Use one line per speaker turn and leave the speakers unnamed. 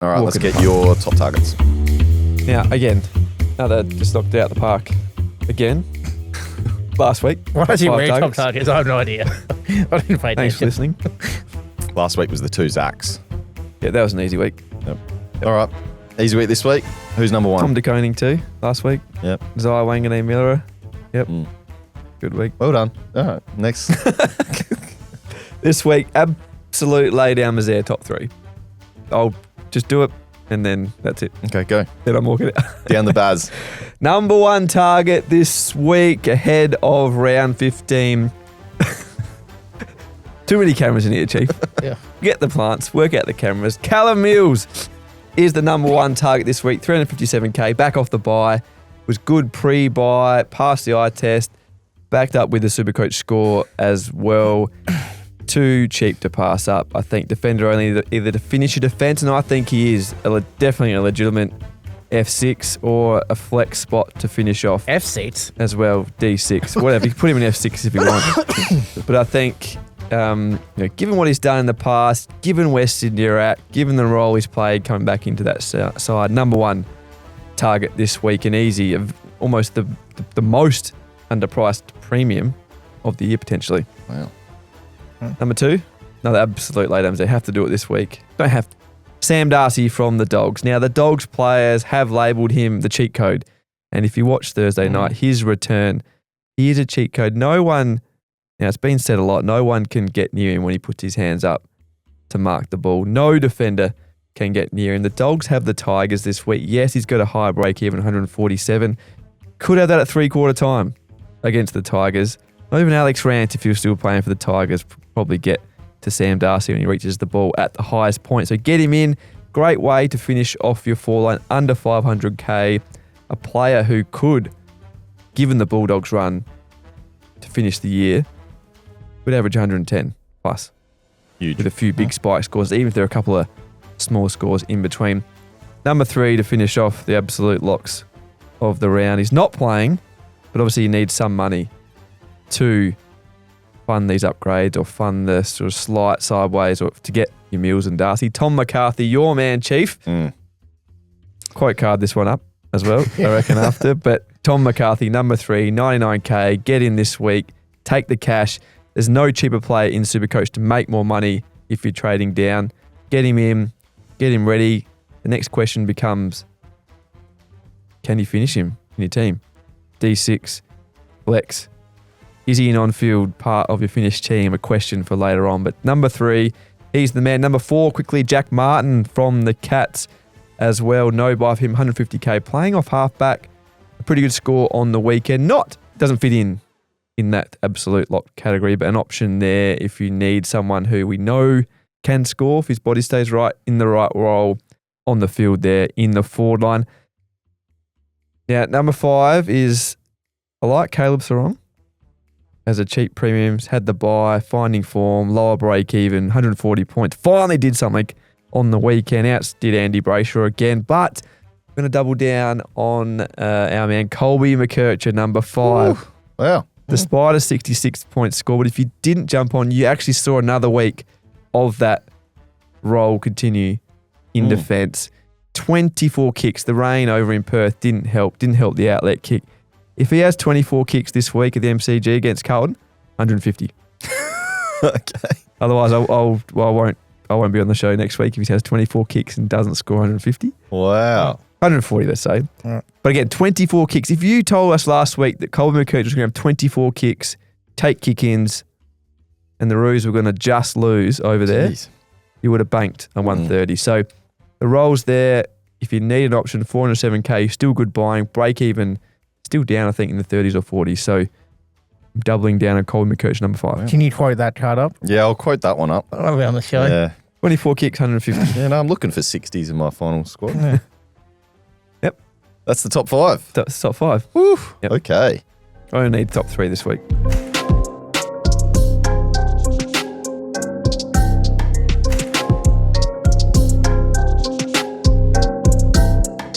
All right, let's get your top targets.
Now, again, another just knocked out the park again. Last week.
What is your
5
top targets? I have no idea. I didn't pay
Thanks for listening.
Last week was the 2 Zacks.
Yeah, that was an easy week.
Yep. All right. Easy week this week. Who's number 1?
Tom de Koning too, last week.
Yep.
Zai Wanganeen Miller. Yep. Good week.
Well done. All right. Next.
This week, absolute lay down Mazaire top 3. I'll just do it and then that's it.
Okay, go.
Then I'm walking out.
Down the Baz.
Number 1 target this week ahead of round 15. Too many cameras in here, Chief.
Yeah.
Get the plants, work out the cameras. Callum Mills is the number 1 target this week. 357k, back off the bye. Was good pre-bye, passed the eye test, backed up with the SuperCoach score as well. Too cheap to pass up. I think defender only either to finish a defence, and I think he is definitely a legitimate F6 or a flex spot to finish off.
F6?
As well, D6. Whatever, you can put him in F6 if you want. But I think, given what he's done in the past, given where Sydney are at, given the role he's played coming back into that side, number 1 target this week and easy, almost the most underpriced premium of the year potentially.
Wow.
Number 2, another absolute lay-downs. They have to do it this week. Don't have to. Sam Darcy from the Dogs. Now, the Dogs players have labelled him the cheat code. And if you watch Thursday night, his return, he is a cheat code. No one, now it's been said a lot, no one can get near him when he puts his hands up to mark the ball. No defender can get near him. The Dogs have the Tigers this week. Yes, he's got a high break even, 147. Could have that at 3/4 time against the Tigers. Not even Alex Rance, if he was still playing for the Tigers, probably get to Sam Darcy when he reaches the ball at the highest point. So get him in. Great way to finish off your 4 line under 500k. A player who could, given the Bulldogs run to finish the year, would average 110 plus.
Huge.
With a few big spike scores, even if there are a couple of small scores in between. Number 3 to finish off the absolute locks of the round. He's not playing, but obviously you need some money to fund these upgrades or fund the sort of slight sideways or to get your Mills and Darcy. Tom McCarthy, your man, Chief. Quote card this one up as well, I reckon, after. But Tom McCarthy, number 3, 99k. Get in this week. Take the cash. There's no cheaper player in SuperCoach to make more money if you're trading down. Get him in. Get him ready. The next question becomes, can you finish him in your team? D6, flex. Is he an on-field part of your finished team? A question for later on. But number 3, he's the man. Number 4, quickly, Jack Martin from the Cats as well. No buy for him, 150k. Playing off halfback. A pretty good score on the weekend. Doesn't fit in that absolute lock category, but an option there if you need someone who we know can score if his body stays right in the right role on the field there in the forward line. Now, number 5 is, I like Caleb Sarong. As a cheap premiums, had the buy, finding form, lower break even, 140 points. Finally did something on the weekend. Outdid Andy Brayshaw again, but I'm going to double down on our man Colby McKercher, number 5.
Ooh, wow.
Despite a 66-point score, but if you didn't jump on, you actually saw another week of that role continue in defence. 24 kicks. The rain over in Perth didn't help the outlet kick. If he has 24 kicks this week at the MCG against Carlton, 150.
Okay.
Otherwise, I won't be on the show next week if he has 24 kicks and doesn't score 150.
Wow.
140, let's say. Right. But again, 24 kicks. If you told us last week that Colby McKercher was going to have 24 kicks, take kick-ins, and the Roos were going to just lose over there, you would have banked a 130. So the roles there, if you need an option, 407k, still good buying, break even, still down, I think, in the 30s or 40s. So I'm doubling down on Colby McKercher, number 5.
Can you quote that card up?
Yeah, I'll quote that one up.
I'll be on the show.
Yeah.
24 kicks, 150.
Yeah, no, I'm looking for 60s in my final squad.
Yeah.
Yep. That's the top 5.
That's top 5.
Woo.
Yep.
Okay.
I only need top 3 this week.